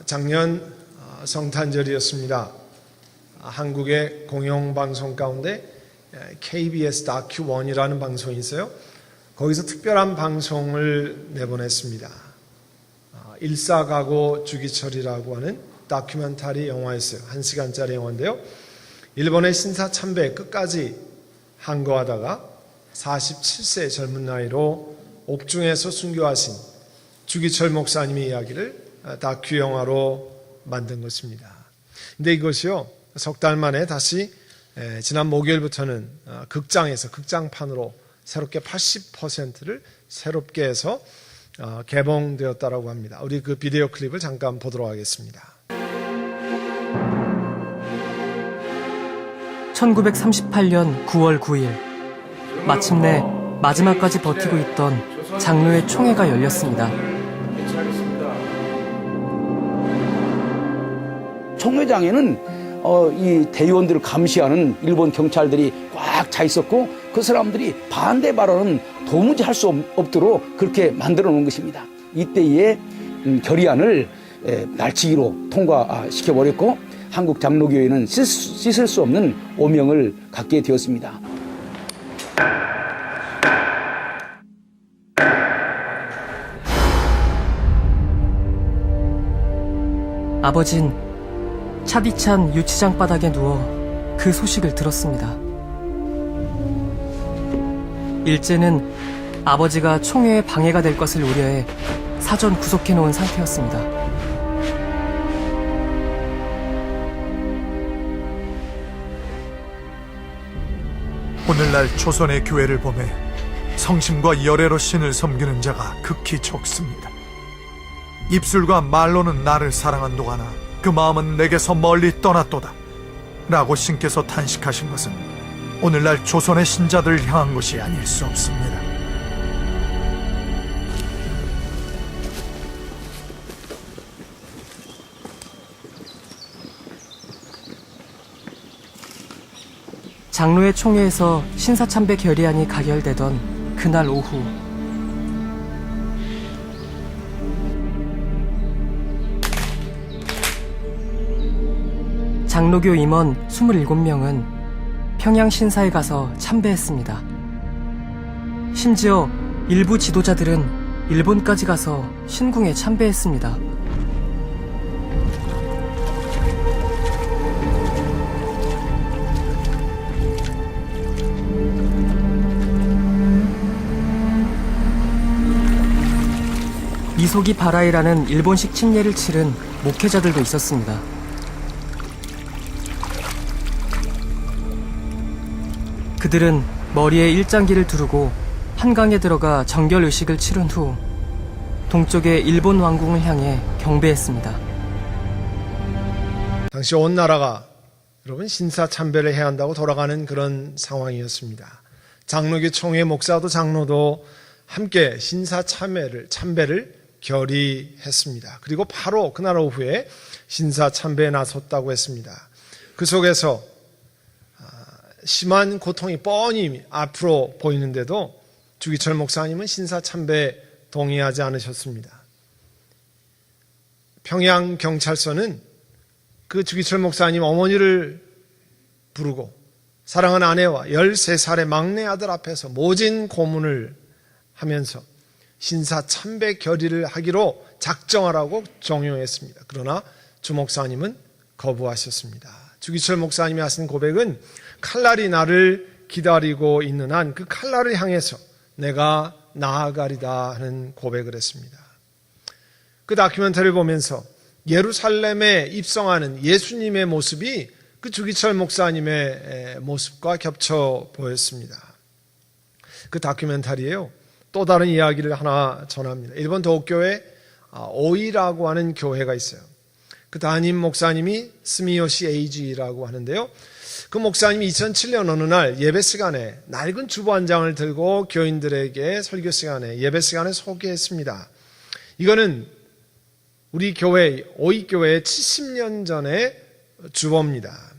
작년 성탄절이었습니다. 한국의 공영방송 가운데 KBS 다큐1이라는 방송이 있어요. 거기서 특별한 방송을 내보냈습니다. 일사가고 주기철이라고 하는 다큐멘터리 영화였어요. 1시간짜리 영화인데요. 일본의 신사참배 끝까지 항거하다가 47세 젊은 나이로 옥중에서 순교하신 주기철 목사님의 이야기를 다큐 영화로 만든 것입니다. 근데 이것이요, 석 달 만에 다시 지난 목요일부터는 극장에서 극장판으로 새롭게 80%를 새롭게 해서 개봉되었다고 합니다. 우리 그 비디오 클립을 잠깐 보도록 하겠습니다. 1938년 9월 9일 마침내 마지막까지 버티고 있던 장로의 총회가 열렸습니다. 총회장에는 이 대의원들을 감시하는 일본 경찰들이 꽉 차 있었고 그 사람들이 반대 발언은 도무지 할 수 없도록 그렇게 만들어 놓은 것입니다. 이때의 결의안을 날치기로 통과시켜버렸고 한국 장로교회는 씻을 수 없는 오명을 갖게 되었습니다. 아버진 차디찬 유치장 바닥에 누워 그 소식을 들었습니다. 일제는 아버지가 총회에 방해가 될 것을 우려해 사전 구속해 놓은 상태였습니다. 오늘날 조선의 교회를 보매 성심과 열애로 신을 섬기는 자가 극히 적습니다. 입술과 말로는 나를 사랑한도가나 그 마음은 내게서 멀리 떠났도다 라고 신께서 탄식하신 것은 오늘날 조선의 신자들을 향한 것이 아닐 수 없습니다. 장로의 총회에서 신사참배 결의안이 가결되던 그날 오후, 장로교 임원 27명은 평양 신사에 가서 참배했습니다. 심지어 일부 지도자들은 일본까지 가서 신궁에 참배했습니다. 미소기 바라이라는 일본식 침례를 치른 목회자들도 있었습니다. 그들은 머리에 일장기를 두르고 한강에 들어가 정결의식을 치른 후 동쪽의 일본 왕궁을 향해 경배했습니다. 당시 온 나라가 여러분 신사참배를 해야 한다고 돌아가는 그런 상황이었습니다. 장로교 총회 목사도 장로도 함께 신사참배를 결의했습니다. 그리고 바로 그날 오후에 신사참배에 나섰다고 했습니다. 그 속에서 심한 고통이 뻔히 앞으로 보이는데도 주기철 목사님은 신사참배에 동의하지 않으셨습니다. 평양경찰서는 그 주기철 목사님 어머니를 부르고 사랑하는 아내와 13살의 막내 아들 앞에서 모진 고문을 하면서 신사참배 결의를 하기로 작정하라고 종용했습니다. 그러나 주 목사님은 거부하셨습니다. 주기철 목사님이 하신 고백은 칼날이 나를 기다리고 있는 한 그 칼날을 향해서 내가 나아가리다 하는 고백을 했습니다. 그 다큐멘터리를 보면서 예루살렘에 입성하는 예수님의 모습이 그 주기철 목사님의 모습과 겹쳐 보였습니다. 그 다큐멘터리에요, 또 다른 이야기를 하나 전합니다. 일본 도쿄에 오이라고 하는 교회가 있어요. 그 담임 목사님이 스미요시 에이지라고 하는데요. 그 목사님이 2007년 어느 날 예배 시간에 낡은 주보 한 장을 들고 교인들에게 설교 시간에 예배 시간에 소개했습니다. 이거는 우리 교회, 오이교회의 70년 전의 주보입니다.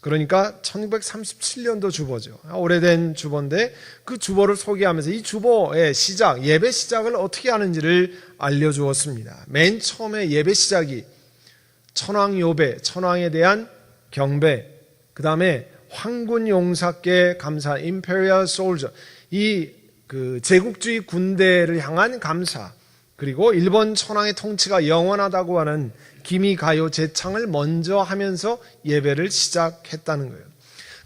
그러니까 1937년도 주보죠. 오래된 주보인데 그 주보를 소개하면서 이 주보의 시작, 예배 시작을 어떻게 하는지를 알려주었습니다. 맨 처음에 예배 시작이 천황 요배, 천황에 대한 경배, 그 다음에 황군 용사께 감사, Imperial Soldier, 이 제국주의 군대를 향한 감사, 그리고 일본 천황의 통치가 영원하다고 하는 기미가요 제창을 먼저 하면서 예배를 시작했다는 거예요.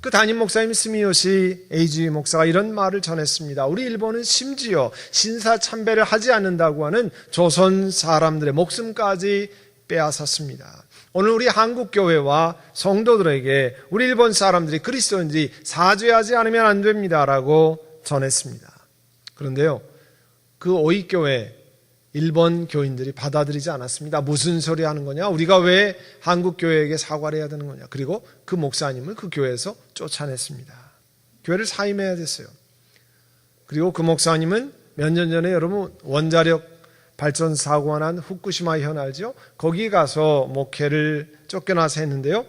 그 담임 목사님 스미요시 에이지 목사가 이런 말을 전했습니다. 우리 일본은 심지어 신사 참배를 하지 않는다고 하는 조선 사람들의 목숨까지 빼앗았습니다. 오늘 우리 한국 교회와 성도들에게 우리 일본 사람들이 그리스도인들이 사죄하지 않으면 안 됩니다라고 전했습니다. 그런데요, 그 오이교회 일본 교인들이 받아들이지 않았습니다. 무슨 소리 하는 거냐? 우리가 왜 한국 교회에게 사과를 해야 되는 거냐? 그리고 그 목사님을 그 교회에서 쫓아냈습니다. 교회를 사임해야 됐어요. 그리고 그 목사님은 몇 년 전에 여러분 원자력 발전 사고가 난 후쿠시마 현 알죠? 거기 가서 목회를 쫓겨나서 했는데요.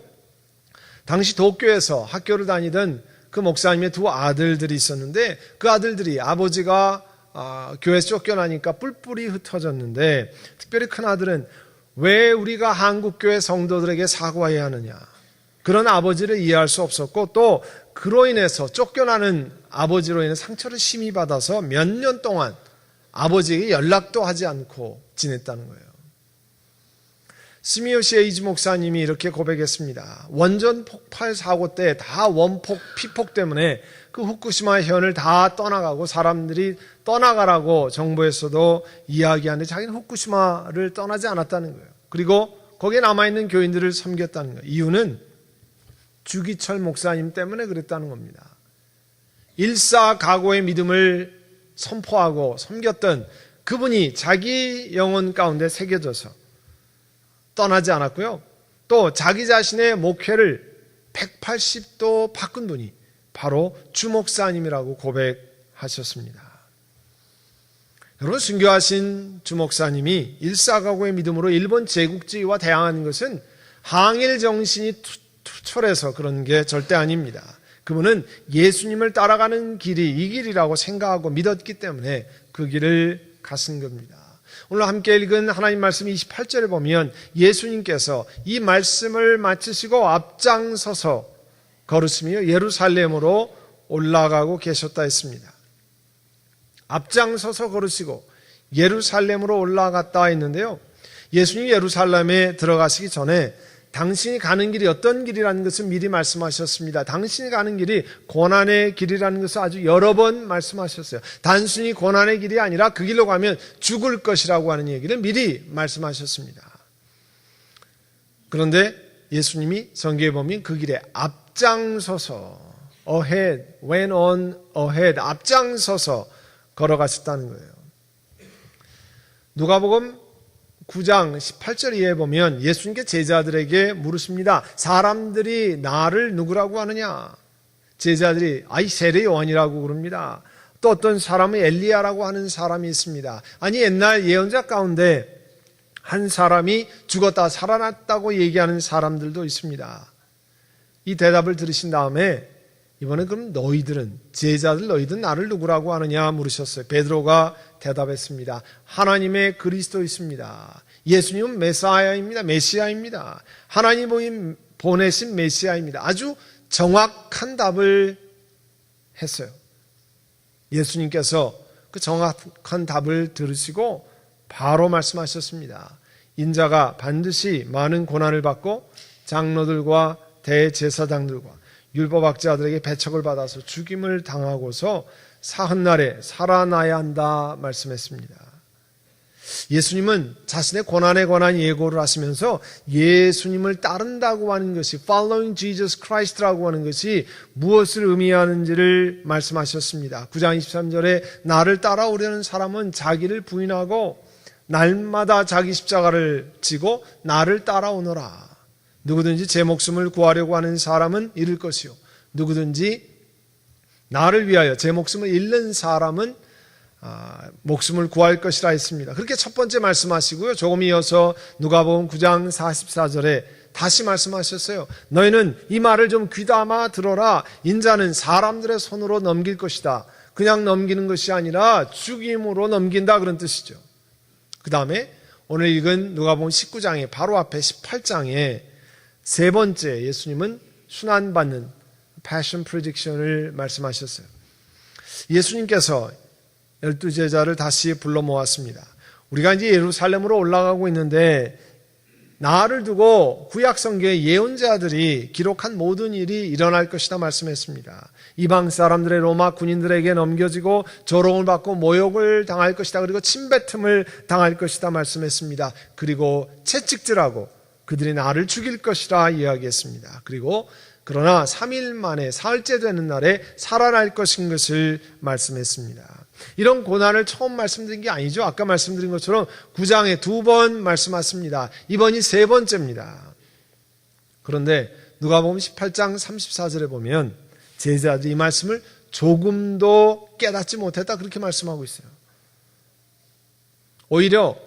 당시 도쿄에서 학교를 다니던 그 목사님의 두 아들들이 있었는데 그 아들들이 아버지가 교회에서 쫓겨나니까 뿔뿔이 흩어졌는데 특별히 큰 아들은 왜 우리가 한국교회 성도들에게 사과해야 하느냐. 그런 아버지를 이해할 수 없었고 또 그로 인해서 쫓겨나는 아버지로 인해 상처를 심히 받아서 몇 년 동안 아버지에게 연락도 하지 않고 지냈다는 거예요. 스미요시 에이지 목사님이 이렇게 고백했습니다. 원전 폭발 사고 때 다 원폭, 피폭 때문에 그 후쿠시마 현을 다 떠나가고 사람들이 떠나가라고 정부에서도 이야기하는데 자기는 후쿠시마를 떠나지 않았다는 거예요. 그리고 거기에 남아있는 교인들을 섬겼다는 거예요. 이유는 주기철 목사님 때문에 그랬다는 겁니다. 일사각오의 믿음을 선포하고 섬겼던 그분이 자기 영혼 가운데 새겨져서 떠나지 않았고요. 또 자기 자신의 목회를 180도 바꾼 분이 바로 주 목사님이라고 고백하셨습니다. 여러분, 순교하신 주 목사님이 일사각오의 믿음으로 일본 제국주의와 대항하는 것은 항일 정신이 투철해서 그런 게 절대 아닙니다. 그분은 예수님을 따라가는 길이 이 길이라고 생각하고 믿었기 때문에 그 길을 갔은 겁니다. 오늘 함께 읽은 하나님 말씀 28절에 보면 예수님께서 이 말씀을 마치시고 앞장서서 걸으시며 예루살렘으로 올라가고 계셨다 했습니다. 앞장서서 걸으시고 예루살렘으로 올라갔다 했는데요. 예수님이 예루살렘에 들어가시기 전에 당신이 가는 길이 어떤 길이라는 것을 미리 말씀하셨습니다. 당신이 가는 길이 고난의 길이라는 것을 아주 여러 번 말씀하셨어요. 단순히 고난의 길이 아니라 그 길로 가면 죽을 것이라고 하는 얘기를 미리 말씀하셨습니다. 그런데 예수님이 성경에 보면 그 길에 앞장서서 ahead, went on ahead, 앞장서서 걸어가셨다는 거예요. 누가복음 9장 18절 이하에 보면 예수님께 제자들에게 물으십니다. 사람들이 나를 누구라고 하느냐? 제자들이 세례 요한이라고 그럽니다. 또 어떤 사람은 엘리야라고 하는 사람이 있습니다. 아니, 옛날 예언자 가운데 한 사람이 죽었다 살아났다고 얘기하는 사람들도 있습니다. 이 대답을 들으신 다음에 이번에 그럼 너희들은, 제자들 너희들은 나를 누구라고 하느냐 물으셨어요. 베드로가 대답했습니다. 하나님의 그리스도 있습니다. 예수님은 메시아입니다. 하나님이 보내신 메시아입니다. 아주 정확한 답을 했어요. 예수님께서 그 정확한 답을 들으시고 바로 말씀하셨습니다. 인자가 반드시 많은 고난을 받고 장로들과 대제사장들과 율법학자들에게 배척을 받아서 죽임을 당하고서 사흔날에 살아나야 한다 말씀했습니다. 예수님은 자신의 고난에 관한 예고를 하시면서 예수님을 따른다고 하는 것이 Following Jesus Christ라고 하는 것이 무엇을 의미하는지를 말씀하셨습니다. 9장 23절에 나를 따라오려는 사람은 자기를 부인하고 날마다 자기 십자가를 지고 나를 따라오너라. 누구든지 제 목숨을 구하려고 하는 사람은 잃을 것이요, 누구든지 나를 위하여 제 목숨을 잃는 사람은 목숨을 구할 것이라 했습니다. 그렇게 첫 번째 말씀하시고요. 조금 이어서 누가복음 9장 44절에 다시 말씀하셨어요. 너희는 이 말을 좀 귀담아 들어라. 인자는 사람들의 손으로 넘길 것이다. 그냥 넘기는 것이 아니라 죽임으로 넘긴다, 그런 뜻이죠. 그 다음에 오늘 읽은 누가복음 19장의 바로 앞에 18장에 세 번째 예수님은 순환받는 패션 프리딕션을 말씀하셨어요. 예수님께서 12제자를 다시 불러 모았습니다. 우리가 이제 예루살렘으로 올라가고 있는데 나를 두고 구약 성경의 예언자들이 기록한 모든 일이 일어날 것이다 말씀했습니다. 이방 사람들의 로마 군인들에게 넘겨지고 조롱을 받고 모욕을 당할 것이다. 그리고 침뱉음을 당할 것이다 말씀했습니다. 그리고 채찍질하고 그들이 나를 죽일 것이라 이야기했습니다. 그리고 그러나 3일 만에 사흘째 되는 날에 살아날 것인 것을 말씀했습니다. 이런 고난을 처음 말씀드린 게 아니죠. 아까 말씀드린 것처럼 9장에 2번 말씀하십니다. 이번이 세 번째입니다. 그런데 누가복음 18장 34절에 보면 제자들이 이 말씀을 조금도 깨닫지 못했다 그렇게 말씀하고 있어요. 오히려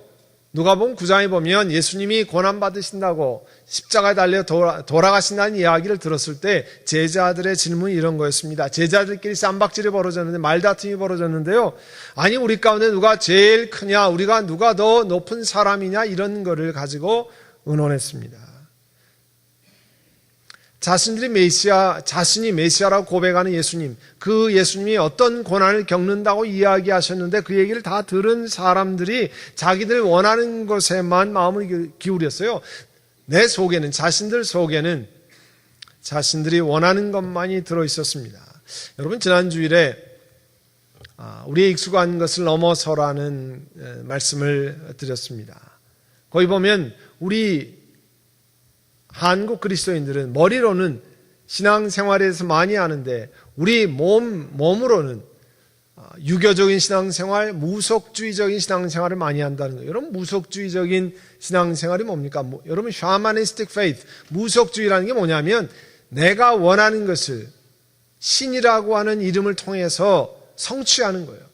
누가복음 9장에 보면 예수님이 고난받으신다고 십자가에 달려 돌아가신다는 이야기를 들었을 때 제자들의 질문이 이런 거였습니다. 제자들끼리 쌈박질이 벌어졌는데 말다툼이 벌어졌는데요. 아니 우리 가운데 누가 제일 크냐, 우리가 누가 더 높은 사람이냐 이런 거를 가지고 의논했습니다. 자신이 메시아라고 고백하는 예수님, 그 예수님이 어떤 고난을 겪는다고 이야기하셨는데 그 얘기를 다 들은 사람들이 자기들 원하는 것에만 마음을 기울였어요. 내 속에는, 자신들 속에는 자신들이 원하는 것만이 들어있었습니다. 여러분 지난 주일에 우리의 익숙한 것을 넘어서라는 말씀을 드렸습니다. 거기 보면 우리 한국 그리스도인들은 머리로는 신앙생활에 대해서 많이 아는데 우리 몸으로는 유교적인 신앙생활, 무속주의적인 신앙생활을 많이 한다는 거예요. 여러분 무속주의적인 신앙생활이 뭡니까? 여러분 샤머니스틱 페이스, 무속주의라는 게 뭐냐면 내가 원하는 것을 신이라고 하는 이름을 통해서 성취하는 거예요.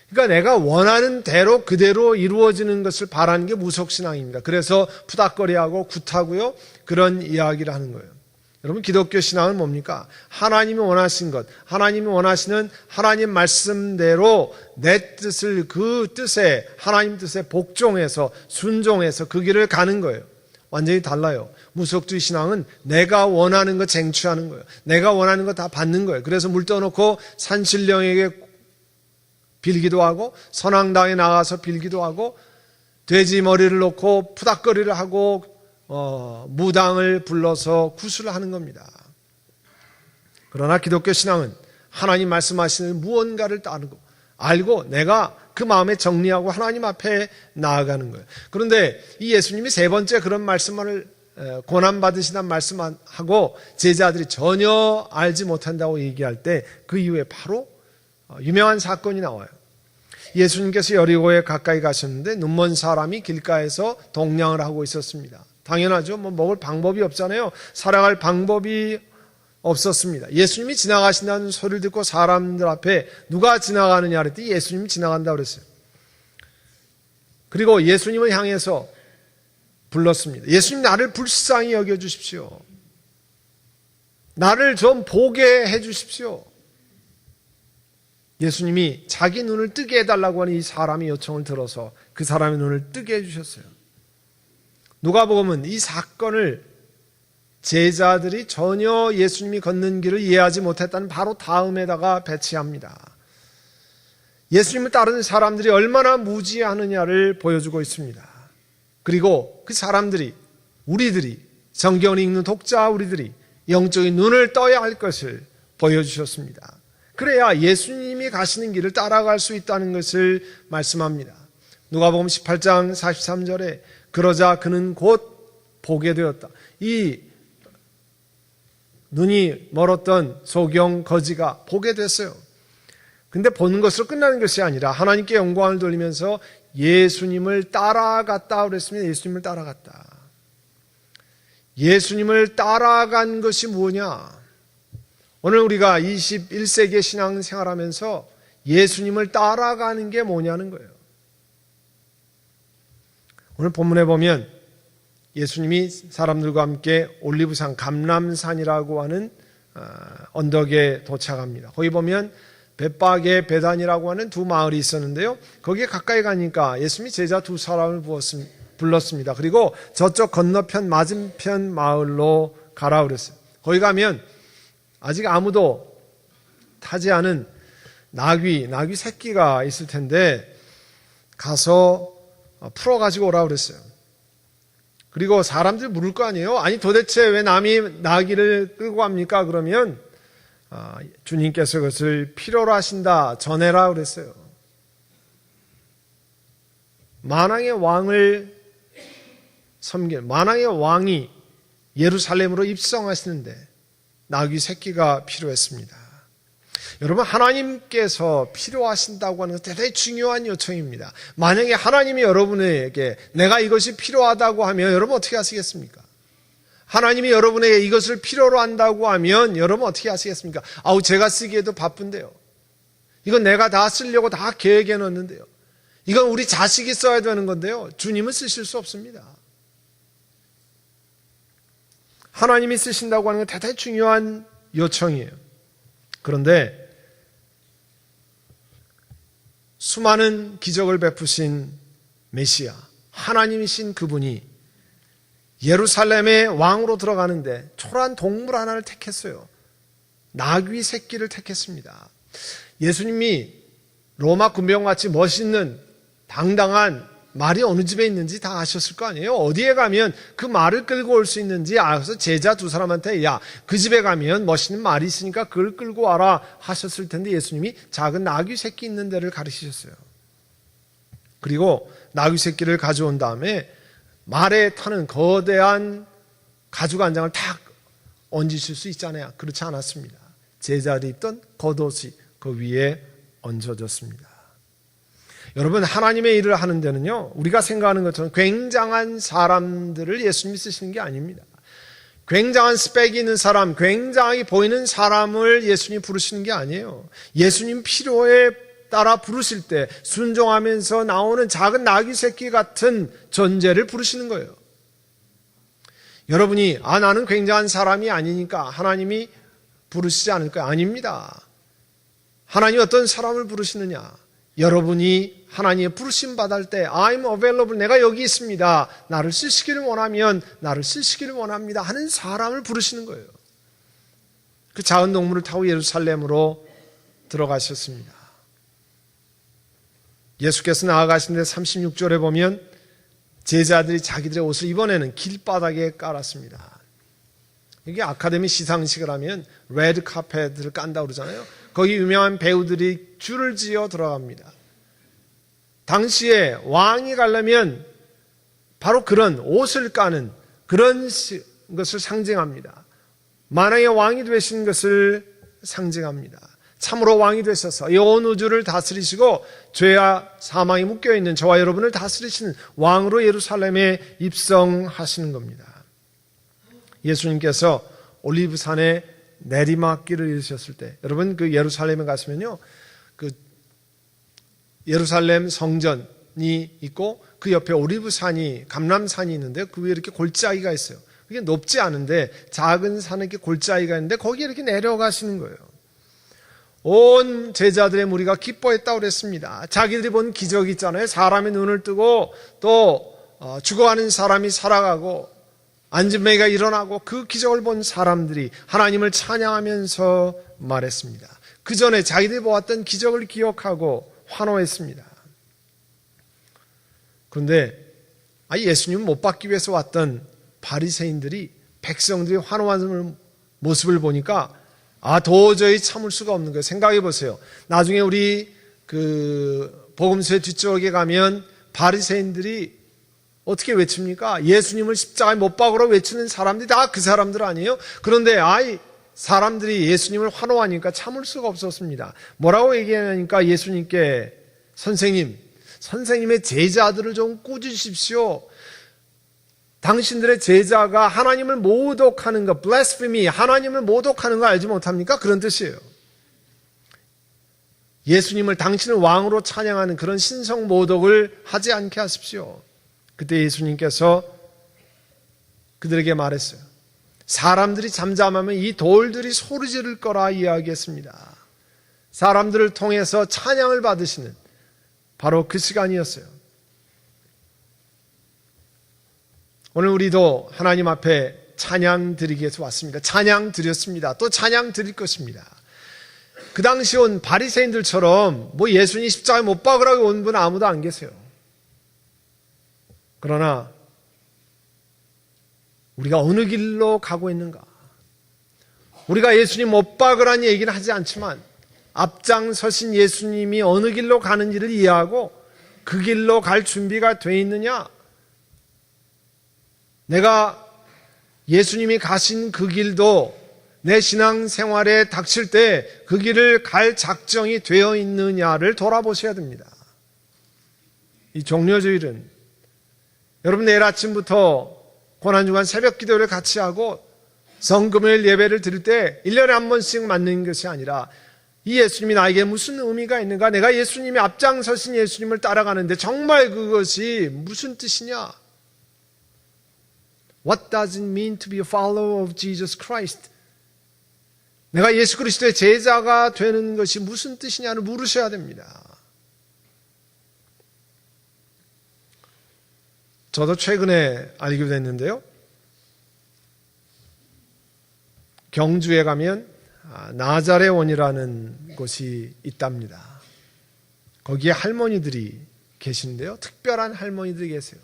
그러니까 내가 원하는 대로 그대로 이루어지는 것을 바라는 게 무속신앙입니다. 그래서 푸닥거리하고 굿하고요. 그런 이야기를 하는 거예요. 여러분 기독교 신앙은 뭡니까? 하나님이 원하신 것, 하나님이 원하시는 하나님 말씀대로 내 뜻을 그 뜻에 하나님 뜻에 복종해서 순종해서 그 길을 가는 거예요. 완전히 달라요. 무속주의 신앙은 내가 원하는 것 쟁취하는 거예요. 내가 원하는 것 다 받는 거예요. 그래서 물 떠놓고 산신령에게 빌기도 하고 선앙당에 나가서 빌기도 하고 돼지 머리를 놓고 푸닥거리를 하고 무당을 불러서 구슬을 하는 겁니다. 그러나 기독교 신앙은 하나님 말씀하시는 무언가를 따르고 알고 내가 그 마음에 정리하고 하나님 앞에 나아가는 거예요. 그런데 이 예수님이 세 번째 그런 말씀을 고난받으시다는 말씀하고 제자들이 전혀 알지 못한다고 얘기할 때 그 이후에 바로 유명한 사건이 나와요. 예수님께서 여리고에 가까이 가셨는데 눈먼 사람이 길가에서 동냥을 하고 있었습니다. 당연하죠. 먹을 방법이 없잖아요. 살아갈 방법이 없었습니다. 예수님이 지나가신다는 소리를 듣고 사람들 앞에 누가 지나가느냐 그랬더니 예수님이 지나간다 그랬어요. 그리고 예수님을 향해서 불렀습니다. 예수님 나를 불쌍히 여겨주십시오. 나를 좀 보게 해주십시오. 예수님이 자기 눈을 뜨게 해달라고 하는 이 사람의 요청을 들어서 그 사람의 눈을 뜨게 해주셨어요. 누가복음은 이 사건을 제자들이 전혀 예수님이 걷는 길을 이해하지 못했다는 바로 다음에다가 배치합니다. 예수님을 따르는 사람들이 얼마나 무지하느냐를 보여주고 있습니다. 그리고 그 사람들이, 우리들이, 성경을 읽는 독자 우리들이 영적인 눈을 떠야 할 것을 보여주셨습니다. 그래야 예수님이 가시는 길을 따라갈 수 있다는 것을 말씀합니다. 누가복음 18장 43절에 그러자 그는 곧 보게 되었다. 이 눈이 멀었던 소경 거지가 보게 됐어요. 근데 보는 것으로 끝나는 것이 아니라 하나님께 영광을 돌리면서 예수님을 따라갔다 그랬습니다. 예수님을 따라갔다. 예수님을 따라간 것이 뭐냐? 오늘 우리가 21세기의 신앙생활하면서 예수님을 따라가는 게 뭐냐는 거예요. 오늘 본문에 보면 예수님이 사람들과 함께 올리브산, 감람산이라고 하는 언덕에 도착합니다. 거기 보면 벳박의 베단이라고 하는 두 마을이 있었는데요. 거기에 가까이 가니까 예수님이 제자 두 사람을 불렀습니다. 그리고 저쪽 건너편 맞은편 마을로 가라 그랬어요. 거기 가면 아직 아무도 타지 않은 나귀 새끼가 있을 텐데 가서 풀어가지고 오라 그랬어요. 그리고 사람들이 물을 거 아니에요. 아니 도대체 왜 남이 나귀를 끌고 갑니까? 그러면 주님께서 그것을 필요로 하신다 전해라 그랬어요. 만왕의 왕을 만왕의 왕이 예루살렘으로 입성하시는데 나귀 새끼가 필요했습니다. 여러분, 하나님께서 필요하신다고 하는 것은 대단히 중요한 요청입니다. 만약에 하나님이 여러분에게 내가 이것이 필요하다고 하면 여러분 어떻게 하시겠습니까? 하나님이 여러분에게 이것을 필요로 한다고 하면 여러분 어떻게 하시겠습니까? 아우, 제가 쓰기에도 바쁜데요. 이건 내가 다 쓰려고 다 계획해 놨는데요. 이건 우리 자식이 써야 되는 건데요. 주님은 쓰실 수 없습니다. 하나님이 쓰신다고 하는 건 대단히 중요한 요청이에요. 그런데 수많은 기적을 베푸신 메시아, 하나님이신 그분이 예루살렘의 왕으로 들어가는데 초라한 동물 하나를 택했어요. 나귀 새끼를 택했습니다. 예수님이 로마 군병같이 멋있는 당당한 말이 어느 집에 있는지 다 아셨을 거 아니에요. 어디에 가면 그 말을 끌고 올 수 있는지 알아서 제자 두 사람한테 야, 그 집에 가면 멋있는 말이 있으니까 그걸 끌고 와라 하셨을 텐데 예수님이 작은 나귀 새끼 있는 데를 가르치셨어요. 그리고 나귀 새끼를 가져온 다음에 말에 타는 거대한 가죽 안장을 탁 얹으실 수 있잖아요. 그렇지 않았습니다. 제자들이 입던 겉옷이 그 위에 얹어졌습니다. 여러분, 하나님의 일을 하는 데는요, 우리가 생각하는 것처럼 굉장한 사람들을 예수님이 쓰시는 게 아닙니다. 굉장한 스펙이 있는 사람, 굉장하게 보이는 사람을 예수님이 부르시는 게 아니에요. 예수님 필요에 따라 부르실 때 순종하면서 나오는 작은 나귀 새끼 같은 존재를 부르시는 거예요. 여러분이 나는 굉장한 사람이 아니니까 하나님이 부르시지 않을까요? 아닙니다. 하나님이 어떤 사람을 부르시느냐? 여러분이 하나님의 부르심 받을 때 I'm available, 내가 여기 있습니다, 나를 쓰시기를 원하면 나를 쓰시기를 원합니다 하는 사람을 부르시는 거예요. 그 작은 동물을 타고 예루살렘으로 들어가셨습니다. 예수께서 나아가시는데 36절에 보면 제자들이 자기들의 옷을 이번에는 길바닥에 깔았습니다. 이게 아카데미 시상식을 하면 레드 카펫을 깐다고 그러잖아요. 거기 유명한 배우들이 줄을 지어 들어갑니다. 당시에 왕이 가려면 바로 그런 옷을 까는 그런 것을 상징합니다. 만왕의 왕이 되신 것을 상징합니다. 참으로 왕이 되셔서 이 온 우주를 다스리시고 죄와 사망이 묶여있는 저와 여러분을 다스리시는 왕으로 예루살렘에 입성하시는 겁니다. 예수님께서 올리브산에 내리막길을 이르셨을 때, 여러분 그 예루살렘에 가시면요, 그 예루살렘 성전이 있고 그 옆에 올리브산이, 감람산이 있는데 그 위에 이렇게 골짜기가 있어요. 그게 높지 않은데 작은 산에 이렇게 골짜기가 있는데 거기에 이렇게 내려가시는 거예요. 온 제자들의 무리가 기뻐했다고 그랬습니다. 자기들이 본 기적이 있잖아요. 사람의 눈을 뜨고 또 죽어가는 사람이 살아가고 앉은 매가 일어나고 그 기적을 본 사람들이 하나님을 찬양하면서 말했습니다. 그 전에 자기들이 보았던 기적을 기억하고 환호했습니다. 그런데 예수님 못 받기 위해서 왔던 바리새인들이 백성들이 환호하는 모습을 보니까 도저히 참을 수가 없는 거예요. 생각해 보세요. 나중에 우리 그 복음서의 뒤쪽에 가면 바리새인들이 어떻게 외칩니까? 예수님을 십자가에 못 박으러 외치는 사람들이 다 그 사람들 아니에요? 그런데 사람들이 예수님을 환호하니까 참을 수가 없었습니다. 뭐라고 얘기하니까 예수님께 선생님의 제자들을 좀 꾸짖으십시오. 당신들의 제자가 하나님을 모독하는 것, blasphemy, 하나님을 모독하는 거 알지 못합니까? 그런 뜻이에요. 예수님을 당신을 왕으로 찬양하는 그런 신성 모독을 하지 않게 하십시오. 그때 예수님께서 그들에게 말했어요. 사람들이 잠잠하면 이 돌들이 소리 지를 거라 이야기했습니다. 사람들을 통해서 찬양을 받으시는 바로 그 시간이었어요. 오늘 우리도 하나님 앞에 찬양 드리기 위해서 왔습니다. 찬양 드렸습니다. 또 찬양 드릴 것입니다. 그 당시 온 바리새인들처럼 뭐 예수님 십자가에 못 박으라고 온 분은 아무도 안 계세요. 그러나 우리가 어느 길로 가고 있는가? 우리가 예수님 못 박으라는 얘기는 하지 않지만 앞장서신 예수님이 어느 길로 가는지를 이해하고 그 길로 갈 준비가 돼 있느냐? 내가 예수님이 가신 그 길도 내 신앙생활에 닥칠 때 그 길을 갈 작정이 되어 있느냐를 돌아보셔야 됩니다. 이 종려주일은 여러분 내일 아침부터 고난주간 새벽 기도를 같이 하고 성금요일 예배를 드릴 때 1년에 한 번씩 맞는 것이 아니라 이 예수님이 나에게 무슨 의미가 있는가? 내가 예수님이 앞장서신 예수님을 따라가는데 정말 그것이 무슨 뜻이냐? What does it mean to be a follower of Jesus Christ? 내가 예수 그리스도의 제자가 되는 것이 무슨 뜻이냐를 물으셔야 됩니다. 저도 최근에 알게 됐는데요. 경주에 가면 나자레원이라는 곳이 있답니다. 거기에 할머니들이 계시는데요. 특별한 할머니들이 계세요.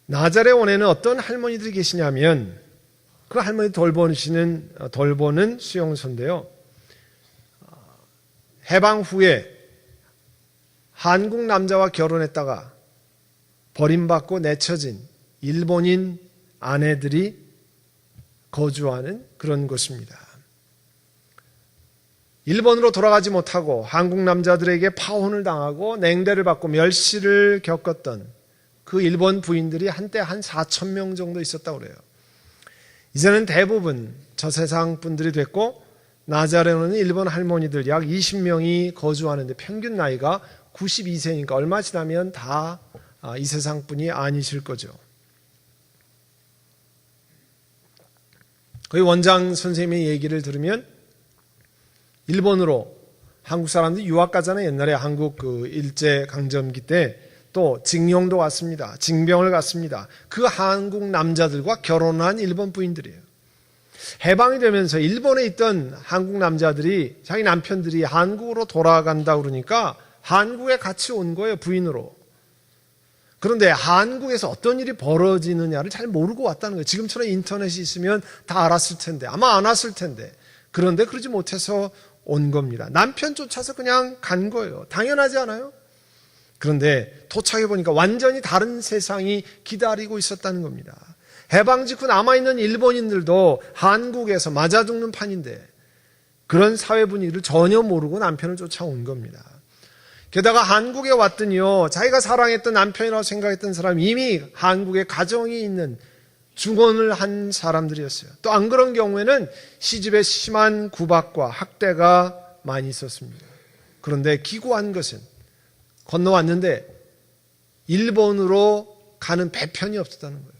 나자레원에는 어떤 할머니들이 계시냐면 그 할머니 돌보는 수용소인데요. 해방 후에 한국 남자와 결혼했다가 버림받고 내쳐진 일본인 아내들이 거주하는 그런 곳입니다. 일본으로 돌아가지 못하고 한국 남자들에게 파혼을 당하고 냉대를 받고 멸시를 겪었던 그 일본 부인들이 한때 한 4,000명 정도 있었다고 그래요. 이제는 대부분 저 세상 분들이 됐고 나자레원은 일본 할머니들 약 20명이 거주하는데 평균 나이가 92세니까 얼마 지나면 다 이 세상 분이 아니실 거죠. 거기 원장 선생님의 얘기를 들으면 일본으로 한국 사람들이 유학 가잖아요. 옛날에 한국 그 일제강점기 때 또 징용도 갔습니다. 징병을 갔습니다. 그 한국 남자들과 결혼한 일본 부인들이에요. 해방이 되면서 일본에 있던 한국 남자들이 자기 남편들이 한국으로 돌아간다 그러니까 한국에 같이 온 거예요. 부인으로. 그런데 한국에서 어떤 일이 벌어지느냐를 잘 모르고 왔다는 거예요. 지금처럼 인터넷이 있으면 다 알았을 텐데 아마 안 왔을 텐데 그런데 그러지 못해서 온 겁니다. 남편 쫓아서 그냥 간 거예요. 당연하지 않아요? 그런데 도착해 보니까 완전히 다른 세상이 기다리고 있었다는 겁니다. 해방 직후 남아있는 일본인들도 한국에서 맞아 죽는 판인데 그런 사회 분위기를 전혀 모르고 남편을 쫓아온 겁니다. 게다가 한국에 왔더니요, 자기가 사랑했던 남편이라고 생각했던 사람이 이미 한국에 가정이 있는 중혼을 한 사람들이었어요. 또 안 그런 경우에는 시집에 심한 구박과 학대가 많이 있었습니다. 그런데 기구한 것은 건너왔는데 일본으로 가는 배편이 없었다는 거예요.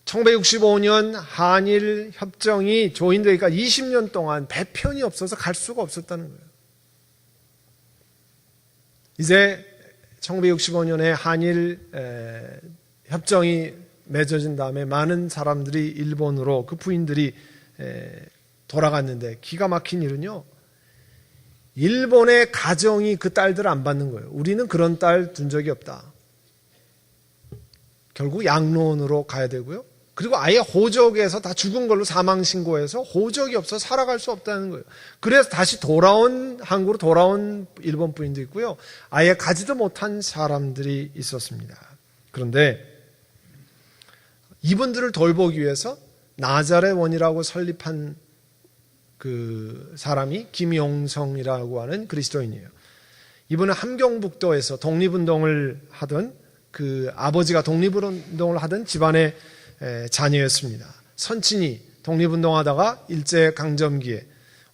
1965년 한일 협정이 조인되니까 20년 동안 배편이 없어서 갈 수가 없었다는 거예요. 이제 1965년에 한일 협정이 맺어진 다음에 많은 사람들이 일본으로 그 부인들이 돌아갔는데 기가 막힌 일은요. 일본의 가정이 그 딸들을 안 받는 거예요. 우리는 그런 딸 둔 적이 없다. 결국 양로원으로 가야 되고요. 그리고 아예 호적에서 다 죽은 걸로 사망신고해서 호적이 없어 살아갈 수 없다는 거예요. 그래서 다시 한국으로 돌아온 일본 부인도 있고요. 아예 가지도 못한 사람들이 있었습니다. 그런데 이분들을 돌보기 위해서 나자레원이라고 설립한 그 사람이 김용성이라고 하는 그리스도인이에요. 이분은 함경북도에서 독립운동을 하던 그 아버지가 독립운동을 하던 집안의 자녀였습니다. 선친이 독립운동하다가 일제강점기에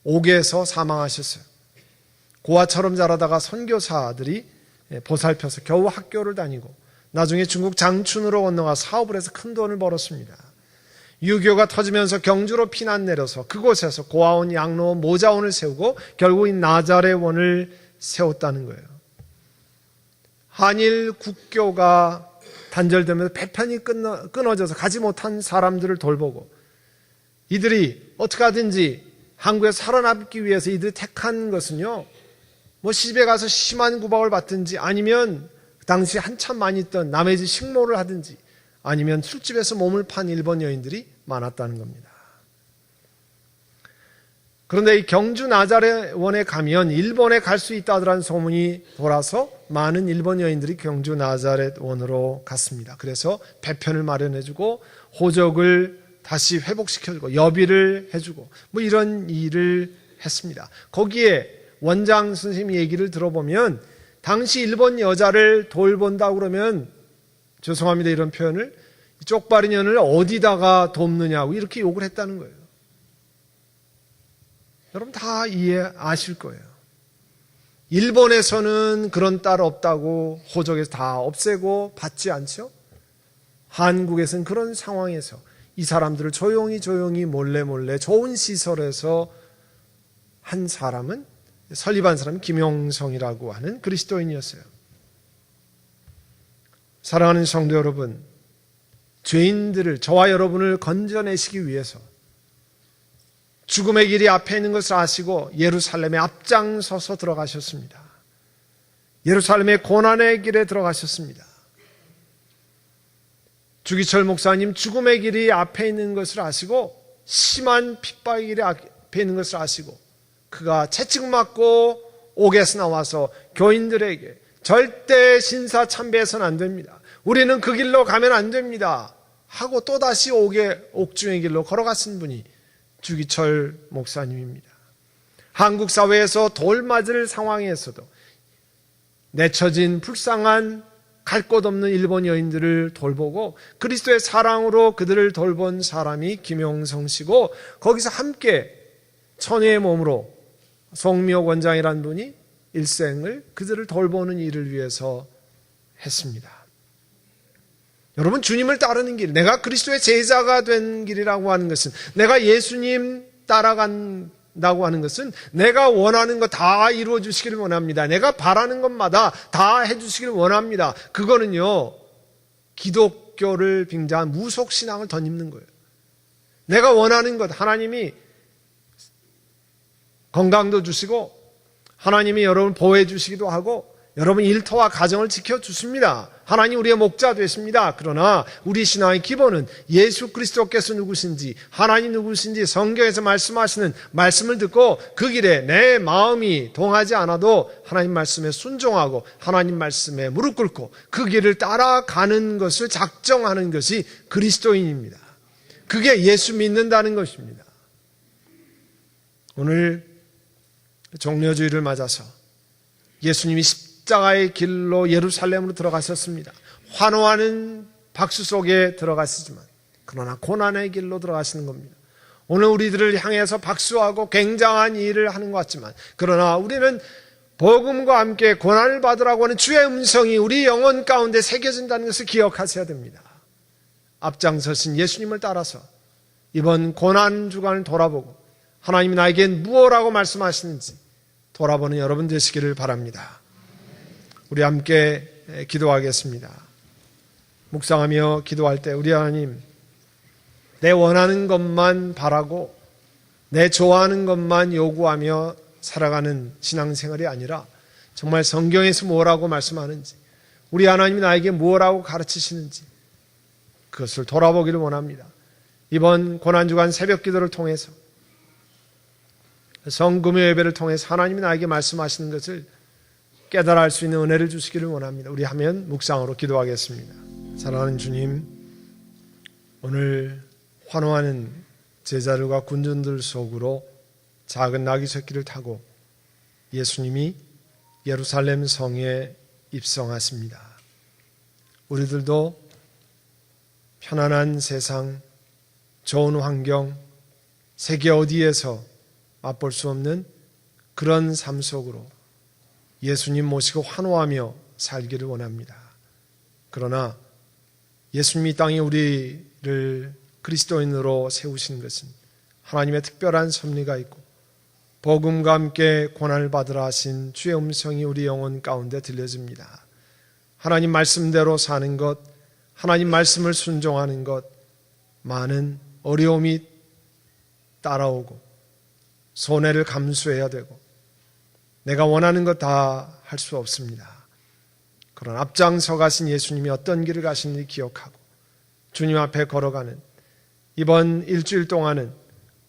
옥에서 사망하셨어요. 고아처럼 자라다가 선교사들이 보살펴서 겨우 학교를 다니고 나중에 중국 장춘으로 건너가 사업을 해서 큰 돈을 벌었습니다. 유교가 터지면서 경주로 피난 내려서 그곳에서 고아원, 양로원, 모자원을 세우고 결국 이 나자레원을 세웠다는 거예요. 한일 국교가 단절되면서 배편이 끊어져서 가지 못한 사람들을 돌보고 이들이 어떻게 하든지 한국에 살아남기 위해서 이들이 택한 것은요, 뭐 시집에 가서 심한 구박을 받든지 아니면 그 당시 한참 많이 있던 남의 집 식모를 하든지 아니면 술집에서 몸을 판 일본 여인들이 많았다는 겁니다. 그런데 이 경주 나자렛원에 가면 일본에 갈 수 있다더라는 소문이 돌아서 많은 일본 여인들이 경주 나자렛원으로 갔습니다. 그래서 배편을 마련해주고 호적을 다시 회복시켜주고 여비를 해주고 뭐 이런 일을 했습니다. 거기에 원장 선생님 얘기를 들어보면 당시 일본 여자를 돌본다고 그러면 죄송합니다 이런 표현을 쪽발이 년을 어디다가 돕느냐고 이렇게 욕을 했다는 거예요. 여러분 다 이해하실 거예요. 일본에서는 그런 딸 없다고 호적에서 다 없애고 받지 않죠? 한국에서는 그런 상황에서 이 사람들을 조용히 몰래 좋은 시설에서 한 사람은 설립한 사람은 김용성이라고 하는 그리스도인이었어요. 사랑하는 성도 여러분, 죄인들을 저와 여러분을 건져내시기 위해서 죽음의 길이 앞에 있는 것을 아시고 예루살렘에 앞장서서 들어가셨습니다. 예루살렘의 고난의 길에 들어가셨습니다. 주기철 목사님 죽음의 길이 앞에 있는 것을 아시고 심한 핍박의 길이 앞에 있는 것을 아시고 그가 채찍맞고 옥에서 나와서 교인들에게 절대 신사 참배해서는 안 됩니다. 우리는 그 길로 가면 안 됩니다. 하고 또다시 옥중의 길로 걸어갔은 분이 주기철 목사님입니다. 한국 사회에서 돌 맞을 상황에서도 내쳐진 불쌍한 갈 곳 없는 일본 여인들을 돌보고 그리스도의 사랑으로 그들을 돌본 사람이 김용성 씨고 거기서 함께 천혜의 몸으로 송미옥 원장이라는 분이 일생을 그들을 돌보는 일을 위해서 했습니다. 여러분 주님을 따르는 길, 내가 그리스도의 제자가 된 길이라고 하는 것은 내가 예수님 따라간다고 하는 것은 내가 원하는 거 다 이루어 주시기를 원합니다. 내가 바라는 것마다 다 해주시기를 원합니다. 그거는요 기독교를 빙자한 무속신앙을 덧입는 거예요. 내가 원하는 것 하나님이 건강도 주시고 하나님이 여러분 보호해 주시기도 하고 여러분 일터와 가정을 지켜주십니다. 하나님 우리의 목자 되십니다. 그러나 우리 신앙의 기본은 예수 그리스도께서 누구신지 하나님 누구신지 성경에서 말씀하시는 말씀을 듣고 그 길에 내 마음이 동하지 않아도 하나님 말씀에 순종하고 하나님 말씀에 무릎 꿇고 그 길을 따라가는 것을 작정하는 것이 그리스도인입니다. 그게 예수 믿는다는 것입니다. 오늘 종려주의를 맞아서 예수님이 십자가의 길로 예루살렘으로 들어가셨습니다. 환호하는 박수 속에 들어갔지만 그러나 고난의 길로 들어가시는 겁니다. 오늘 우리들을 향해서 박수하고 굉장한 일을 하는 것 같지만 그러나 우리는 복음과 함께 고난을 받으라고 하는 주의 음성이 우리 영혼 가운데 새겨진다는 것을 기억하셔야 됩니다. 앞장서신 예수님을 따라서 이번 고난 주간을 돌아보고 하나님이 나에게 무엇이라고 말씀하시는지 돌아보는 여러분 되시기를 바랍니다. 우리 함께 기도하겠습니다. 묵상하며 기도할 때 우리 하나님, 내 원하는 것만 바라고 내 좋아하는 것만 요구하며 살아가는 신앙생활이 아니라 정말 성경에서 뭐라고 말씀하는지 우리 하나님이 나에게 뭐라고 가르치시는지 그것을 돌아보기를 원합니다. 이번 고난주간 새벽기도를 통해서 성금요 예배를 통해서 하나님이 나에게 말씀하시는 것을 깨달아 알 수 있는 은혜를 주시기를 원합니다. 우리 하면 묵상으로 기도하겠습니다. 사랑하는 주님, 오늘 환호하는 제자들과 군중들 속으로 작은 나귀 새끼를 타고 예수님이 예루살렘 성에 입성하십니다. 우리들도 편안한 세상, 좋은 환경, 세계 어디에서 맛볼 수 없는 그런 삶 속으로 예수님 모시고 환호하며 살기를 원합니다. 그러나 예수님 이 땅에 우리를 그리스도인으로 세우신 것은 하나님의 특별한 섭리가 있고 복음과 함께 고난을 받으라 하신 주의 음성이 우리 영혼 가운데 들려집니다. 하나님 말씀대로 사는 것, 하나님 말씀을 순종하는 것, 많은 어려움이 따라오고 손해를 감수해야 되고 내가 원하는 것 다 할 수 없습니다. 그런 앞장서 가신 예수님이 어떤 길을 가시는지 기억하고 주님 앞에 걸어가는 이번 일주일 동안은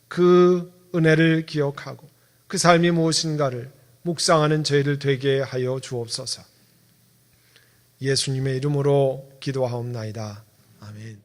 그 은혜를 기억하고 그 삶이 무엇인가를 묵상하는 저희들 되게 하여 주옵소서. 예수님의 이름으로 기도하옵나이다. 아멘.